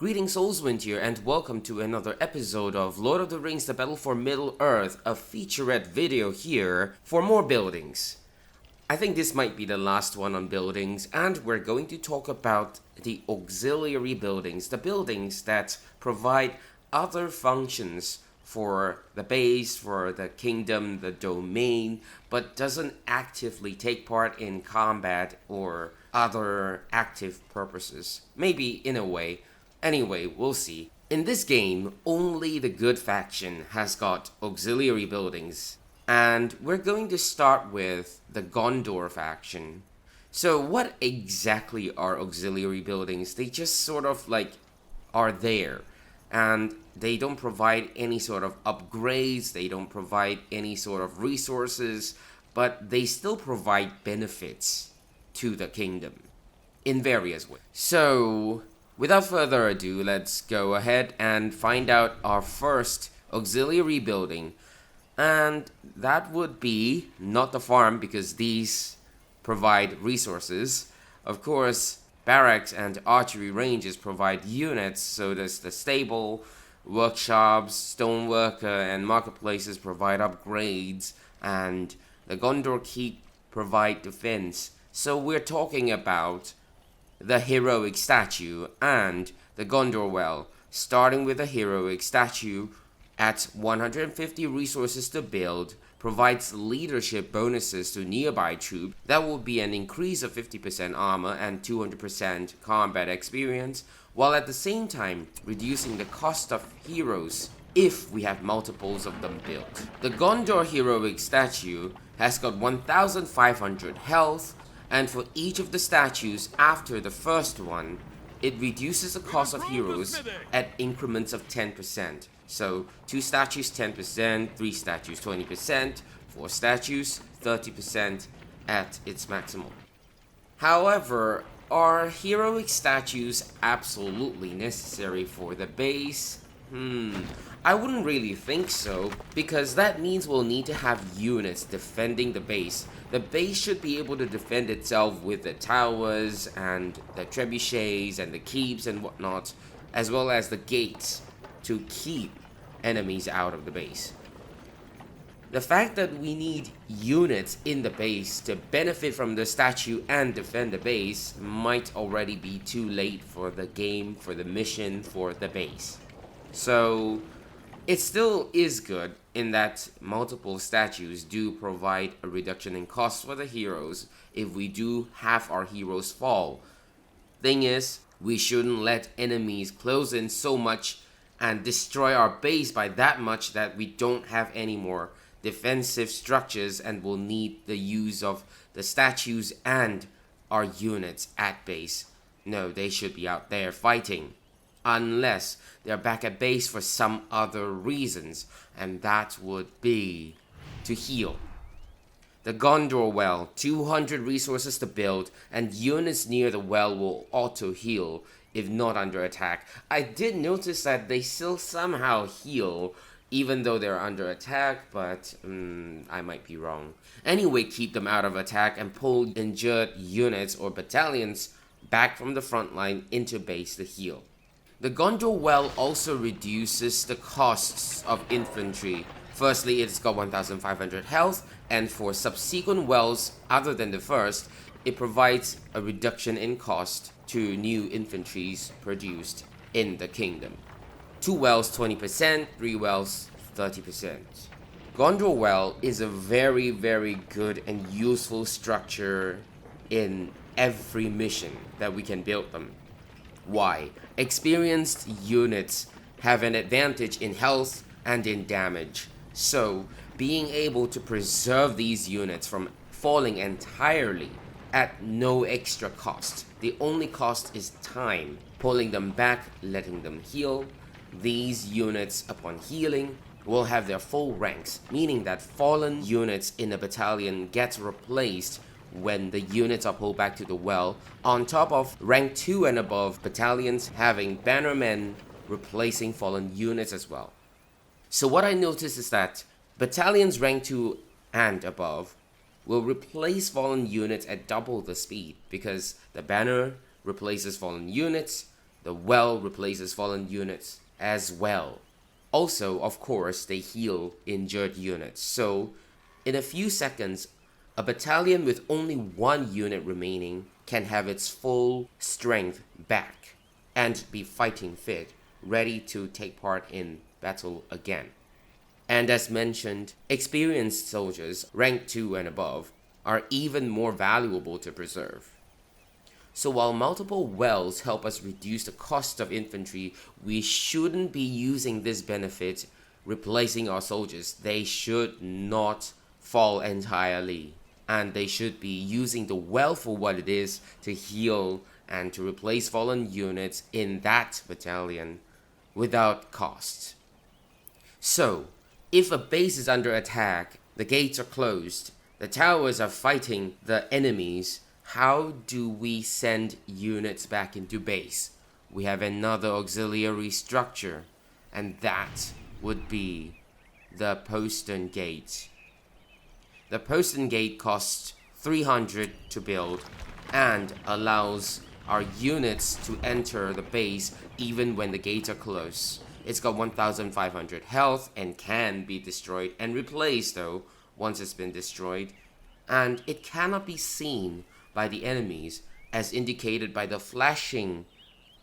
Greetings Soulswind here, and welcome to another episode of Lord of the Rings The Battle for Middle-earth, a featurette video here for more buildings. I think this might be the last one on buildings, and we're going to talk about the auxiliary buildings, the buildings that provide other functions for the base, for the kingdom, the domain, but doesn't actively take part in combat or other active purposes. Maybe in a way. Anyway, we'll see. In this game, only the good faction has got auxiliary buildings, and we're going to start with the Gondor faction. So what exactly are auxiliary buildings? They just sort of are there, and they don't provide any sort of upgrades, they don't provide any sort of resources, but they still provide benefits to the kingdom in various ways. So without further ado, let's go ahead and find out our first auxiliary building. And that would be not the farm, because these provide resources. Of course, barracks and archery ranges provide units, so does the stable, workshops, stoneworker, and marketplaces provide upgrades, and the Gondor Keep provide defense. So we're talking about the heroic statue and the Gondor Well, starting with the heroic statue at 150 resources to build, provides leadership bonuses to nearby troops. That will be an increase of 50% armor and 200% combat experience, while at the same time reducing the cost of heroes if we have multiples of them built. The Gondor heroic statue has got 1500 health, and for each of the statues after the first one, it reduces the cost of heroes at increments of 10%. So 2 statues 10%, 3 statues 20%, 4 statues 30% at its maximum. However, are heroic statues absolutely necessary for the base? I wouldn't really think so, because that means we'll need to have units defending the base. The base should be able to defend itself with the towers and the trebuchets and the keeps and whatnot, as well as the gates to keep enemies out of the base. The fact that we need units in the base to benefit from the statue and defend the base might already be too late for the game, for the mission, for the base. So it still is good in that multiple statues do provide a reduction in cost for the heroes if we do have our heroes fall. Thing is, we shouldn't let enemies close in so much and destroy our base by that much that we don't have any more defensive structures and will need the use of the statues and our units at base. No, they should be out there fighting, unless they're back at base for some other reasons, and that would be to heal. The Gondor Well, 200 resources to build, and units near the well will auto-heal if not under attack. I did notice that they still somehow heal even though they're under attack, but I might be wrong. Anyway, keep them out of attack and pull injured units or battalions back from the front line into base to heal. The Gondor Well also reduces the costs of infantry. Firstly, it's got 1500 health, and for subsequent wells other than the first, it provides a reduction in cost to new infantries produced in the kingdom. 2 wells 20%, 3 wells 30%. Gondor Well is a very, very good and useful structure in every mission that we can build them. Why? Experienced units have an advantage in health and in damage. So, being able to preserve these units from falling entirely at no extra cost. The only cost is time. Pulling them back, letting them heal. These units, upon healing, will have their full ranks, meaning that fallen units in a battalion get replaced when the units are pulled back to the well, on top of rank 2 and above battalions having bannermen replacing fallen units as well. So what I noticed is that battalions rank 2 and above will replace fallen units at double the speed, because the banner replaces fallen units, The well replaces fallen units as well. Also, of course, they heal injured units. So, in a few seconds, a battalion with only one unit remaining can have its full strength back and be fighting fit, ready to take part in battle again. And as mentioned, experienced soldiers, rank 2 and above, are even more valuable to preserve. So while multiple wells help us reduce the cost of infantry, we shouldn't be using this benefit replacing our soldiers. They should not fall entirely, and they should be using the well for what it is, to heal and to replace fallen units in that battalion without cost. So, if a base is under attack, the gates are closed, the towers are fighting the enemies, how do we send units back into base? We have another auxiliary structure, and that would be the postern gate. The postern gate costs 300 to build and allows our units to enter the base even when the gates are closed. It's got 1500 health and can be destroyed and replaced though once it's been destroyed, and it cannot be seen by the enemies as indicated by the flashing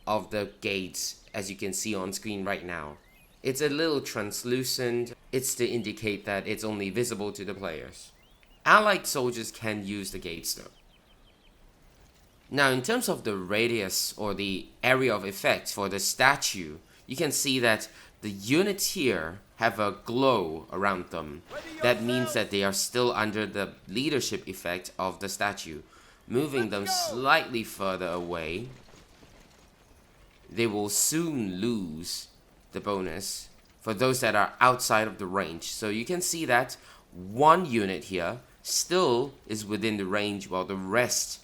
of the gates as you can see on screen right now. It's a little translucent. It's to indicate that it's only visible to the players. Allied soldiers can use the gates though. Now in terms of the radius or the area of effect for the statue, you can see that the units here have a glow around them. That means that they are still under the leadership effect of the statue. Moving them slightly further away, they will soon lose the bonus for those that are outside of the range. So you can see that one unit here still is within the range while the rest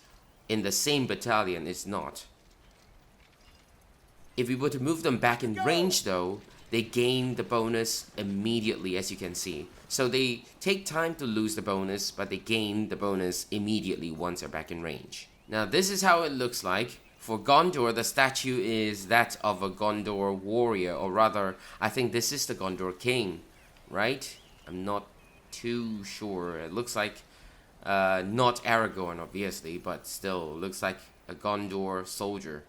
in the same battalion is not. If we were to move them back in range though, they gain the bonus immediately, as you can see. So they take time to lose the bonus, but they gain the bonus immediately once they're back in range. Now this is how it looks like. For Gondor, the statue is that of a Gondor warrior, or rather, I think this is the Gondor king, right? I'm not too sure. It looks like not Aragorn, obviously, but still looks like a Gondor soldier.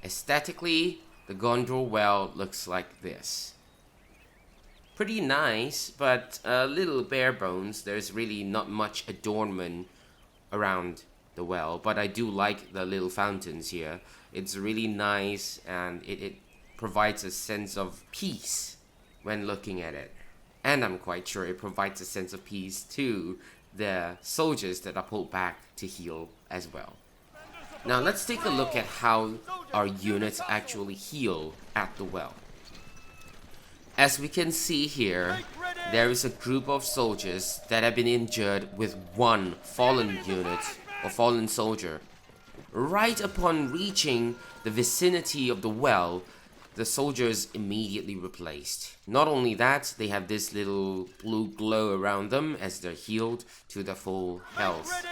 Aesthetically, the Gondor well looks like this. Pretty nice, but a little bare bones. There's really not much adornment around the well, but I do like the little fountains here. It's really nice, and it provides a sense of peace when looking at it. And I'm quite sure it provides a sense of peace to the soldiers that are pulled back to heal as well. Now let's take a look at how our units actually heal at the well. As we can see here, there is a group of soldiers that have been injured with one fallen unit or fallen soldier. Right upon reaching the vicinity of the well, the soldiers immediately replaced. Not only that, they have this little blue glow around them as they're healed to the full health.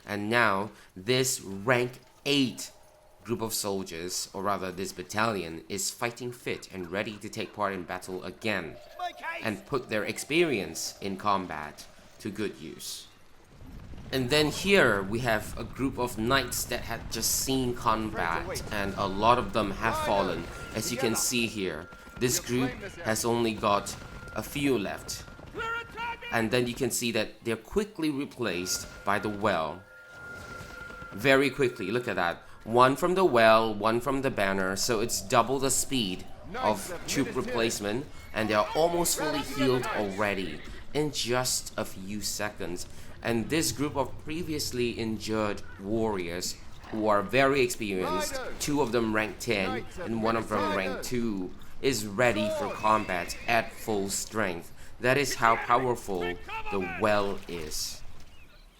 And now, this rank 8 group of soldiers, or rather this battalion, is fighting fit and ready to take part in battle again, and put their experience in combat to good use. And then here we have a group of knights that had just seen combat, and a lot of them have fallen. As you can see here, this group has only got a few left. And then you can see that they're quickly replaced by the well. Very quickly, look at that. One from the well, one from the banner, so it's double the speed of troop replacement, and they are almost fully healed already in just a few seconds. And this group of previously injured warriors who are very experienced, 2 of them rank 10 and 1 of them rank 2, is ready for combat at full strength. That is how powerful the well is.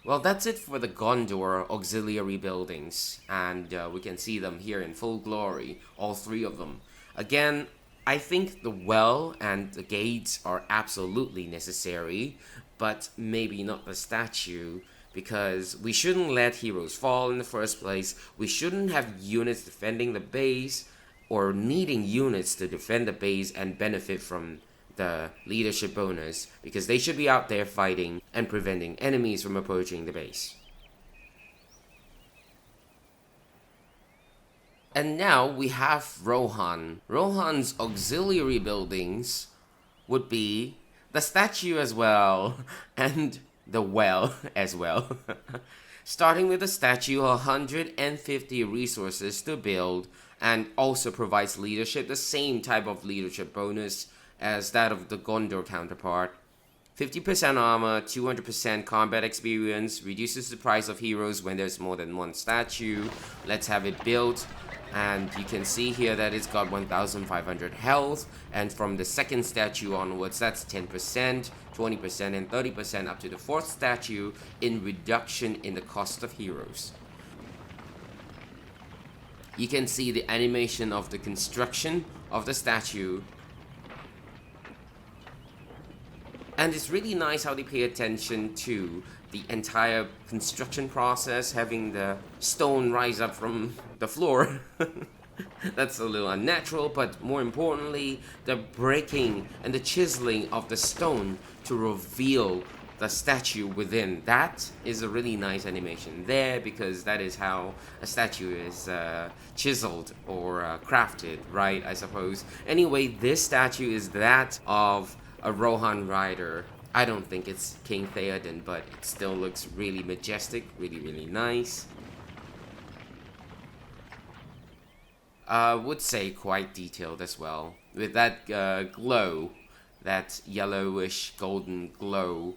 Well, that's it for the Gondor auxiliary buildings, and we can see them here in full glory, all 3 of them. Again, I think the well and the gates are absolutely necessary, but maybe not the statue, because we shouldn't let heroes fall in the first place. We shouldn't have units defending the base or needing units to defend the base and benefit from the leadership bonus, because they should be out there fighting and preventing enemies from approaching the base. And now we have Rohan. Rohan's auxiliary buildings would be the statue as well, and the well as well. Starting with the statue, 150 resources to build, and also provides leadership, the same type of leadership bonus as that of the Gondor counterpart. 50% armor, 200% combat experience, reduces the price of heroes when there's more than one statue. Let's have it built. And you can see here that it's got 1500 health, and from the second statue onwards, that's 10%, 20%, and 30% up to the fourth statue in reduction in the cost of heroes. You can see the animation of the construction of the statue. And it's really nice how they pay attention to the entire construction process, having the stone rise up from the floor. That's a little unnatural, but more importantly, the breaking and the chiseling of the stone to reveal the statue within. That is a really nice animation there, because that is how a statue is chiseled or crafted, right? I suppose. Anyway, this statue is that of a Rohan rider. I don't think it's King Theoden, but it still looks really majestic, really nice. I would say quite detailed as well, with that glow, that yellowish golden glow,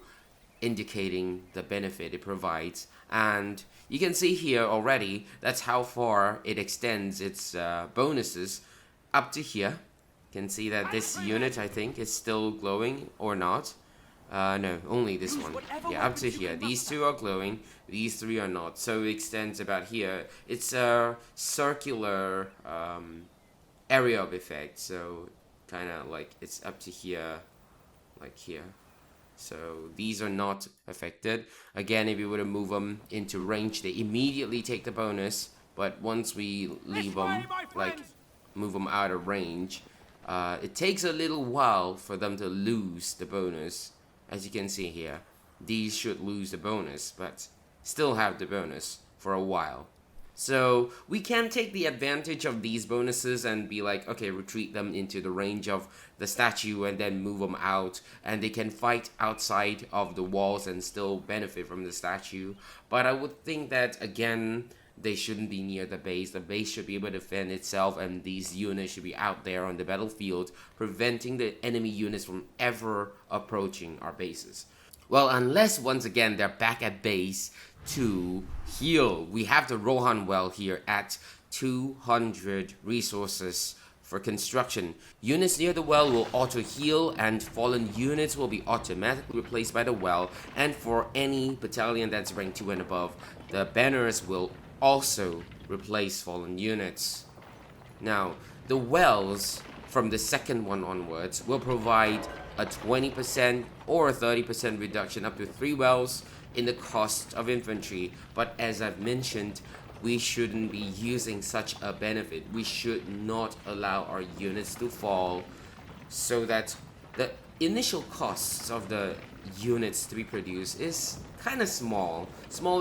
indicating the benefit it provides. And you can see here already, that's how far it extends its bonuses up to here. You can see that this unit, I think, is still glowing or not. No, only this one. Yeah, up to here. These two are glowing, these three are not. So it extends about here. It's a circular area of effect, so kind of like it's up to here, like here. So these are not affected. Again, if you were to move them into range, they immediately take the bonus. But once we leave them, like move them out of range, it takes a little while for them to lose the bonus. As you can see here, these should lose the bonus, but still have the bonus for a while. So we can take the advantage of these bonuses and be like, okay, retreat them into the range of the statue and then move them out, and they can fight outside of the walls and still benefit from the statue. But I would think that, again, they shouldn't be near the base. The base should be able to defend itself, and these units should be out there on the battlefield, preventing the enemy units from ever approaching our bases. Well, unless once again they're back at base to heal. We have the Rohan well here at 200 resources for construction. Units near the well will auto heal, and fallen units will be automatically replaced by the well. And for any battalion that's rank 2 and above, the banners will also replace fallen units. Now, the wells from the second one onwards will provide a 20% or a 30% reduction up to 3 wells in the cost of infantry. But as I've mentioned, we shouldn't be using such a benefit. We should not allow our units to fall, so that the initial costs of the units to be produced is kind of small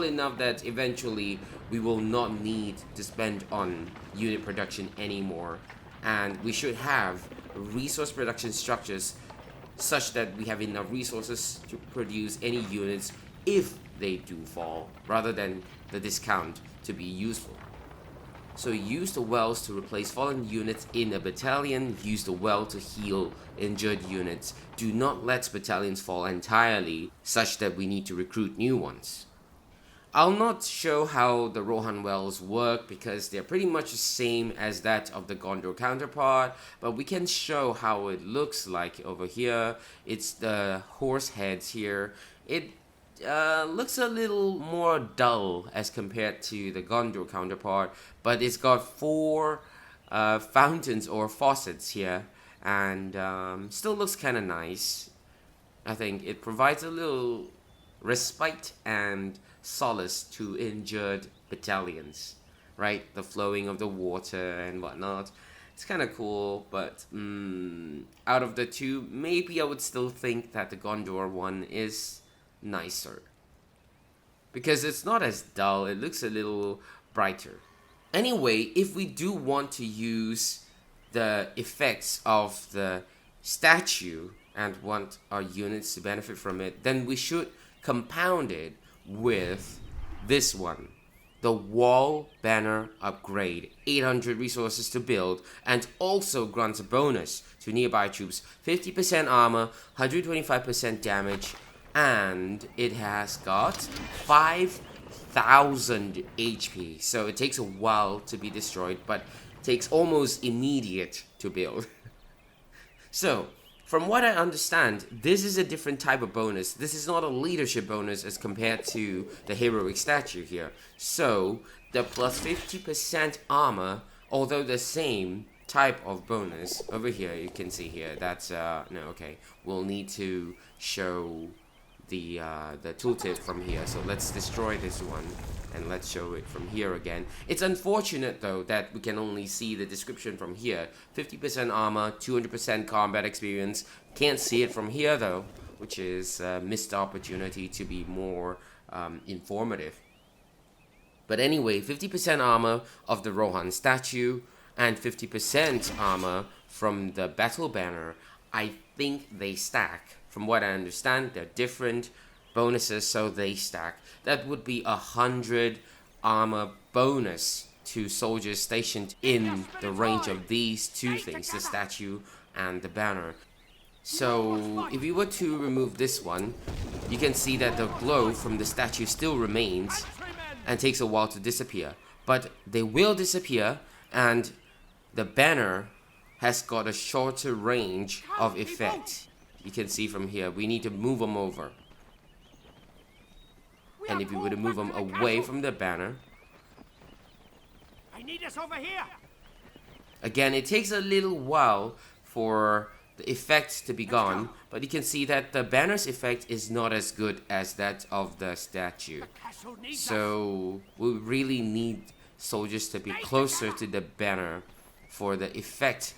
enough that eventually we will not need to spend on unit production anymore. And we should have resource production structures such that we have enough resources to produce any units if they do fall, rather than the discount to be useful. So use the wells to replace fallen units in a battalion. Use the well to heal injured units. Do not let battalions fall entirely, such that we need to recruit new ones. I'll not show how the Rohan wells work, because they're pretty much the same as that of the Gondor counterpart, but we can show how it looks like over here. It's the horse heads here. It looks a little more dull as compared to the Gondor counterpart, but it's got 4 fountains or faucets here, and still looks kind of nice. I think it provides a little respite and solace to injured battalions, right? The flowing of the water and whatnot. It's kind of cool, but out of the two, maybe I would still think that the Gondor one is nicer. Because it's not as dull, it looks a little brighter. Anyway, if we do want to use the effects of the statue and want our units to benefit from it, then we should compound it with this one. The wall banner upgrade, 800 resources to build, and also grants a bonus to nearby troops, 50% armor, 125% damage, and it has got 5,000 HP. So it takes a while to be destroyed, but takes almost immediate to build. So, from what I understand, this is a different type of bonus. This is not a leadership bonus as compared to the heroic statue here. So, the plus 50% armor, although the same type of bonus, over here you can see here, that's, no, okay, we'll need to show the tooltip from here. So let's destroy this one and let's show it from here again. It's unfortunate though that we can only see the description from here. 50% armor, 200% combat experience. Can't see it from here though, which is a missed opportunity to be more informative. But anyway, 50% armor of the Rohan statue and 50% armor from the battle banner. I think they stack. From what I understand, they're different bonuses, so they stack. That would be 100 armor bonus to soldiers stationed in the range of these two things, the statue and the banner. So if you were to remove this one, you can see that the glow from the statue still remains and takes a while to disappear. But they will disappear, and the banner has got a shorter range of effect. You can see from here, we need to move them over. And if you were to move them away from the banner, I need us over here. Again, it takes a little while for the effect to be gone, but you can see that the banner's effect is not as good as that of the statue. So we really need soldiers to be closer to the banner for the effect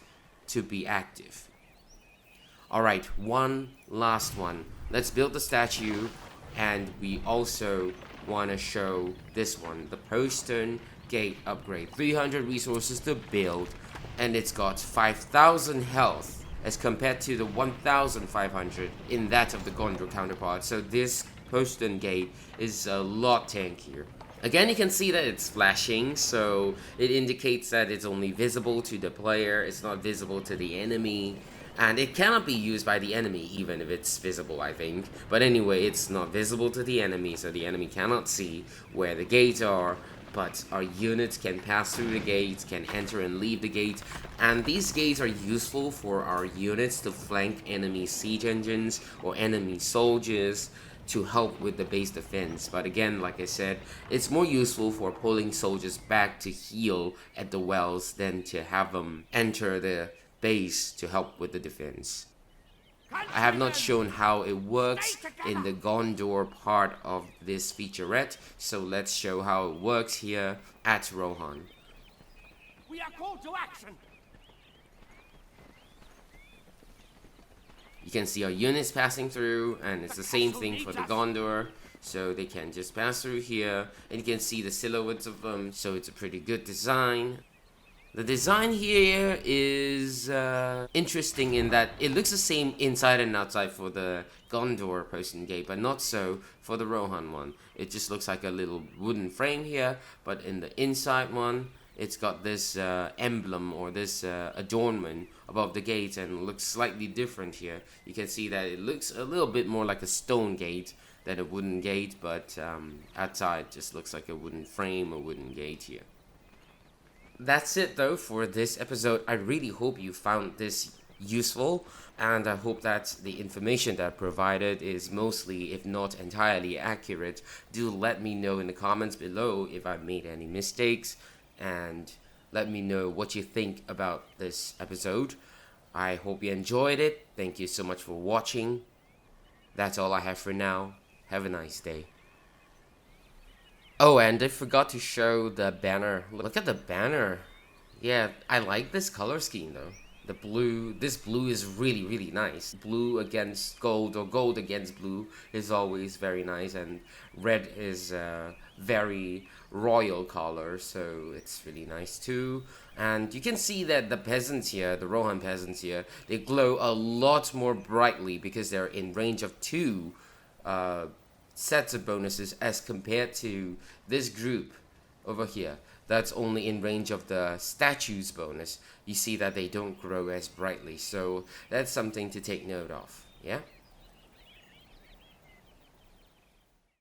to be active. Alright, one last one. Let's build the statue, and we also want to show this one, the postern gate upgrade. 300 resources to build, and it's got 5,000 health as compared to the 1,500 in that of the Gondor counterpart. So this postern gate is a lot tankier. Again, you can see that it's flashing, so it indicates that it's only visible to the player, it's not visible to the enemy. And it cannot be used by the enemy, even if it's visible, I think. But anyway, it's not visible to the enemy, so the enemy cannot see where the gates are. But our units can pass through the gates, can enter and leave the gate. And these gates are useful for our units to flank enemy siege engines or enemy soldiers to help with the base defense. But again, like I said, it's more useful for pulling soldiers back to heal at the wells than to have them enter the base to help with the defense. I have not shown how it works in the Gondor part of this featurette, so let's show how it works here at Rohan. We are called to action. You can see our units passing through, and it's the same thing for the Gondor, so they can just pass through here, and you can see the silhouettes of them, so it's a pretty good design. The design here is interesting in that it looks the same inside and outside for the Gondor postern gate, but not so for the Rohan one. It just looks like a little wooden frame here, but in the inside one, it's got this emblem or this adornment above the gate, and looks slightly different here. You can see that it looks a little bit more like a stone gate than a wooden gate, but outside just looks like a wooden frame or wooden gate here. That's it though for this episode. I really hope you found this useful, and I hope that the information that I provided is mostly, if not entirely, accurate. Do let me know in the comments below if I made any mistakes, and let me know what you think about this episode. I hope you enjoyed it. Thank you so much for watching. That's all I have for now. Have a nice day. Oh, and I forgot to show the banner. Look at the banner. Yeah, I like this color scheme though. The blue, this blue is really, really nice. Blue against gold or gold against blue is always very nice, and red is a very royal color, so it's really nice too. And you can see that the peasants here, the Rohan peasants here, they glow a lot more brightly because they're in range of 2 sets of bonuses as compared to this group over here. That's only in range of the statues bonus. You see that they don't grow as brightly, so that's something to take note of. Yeah.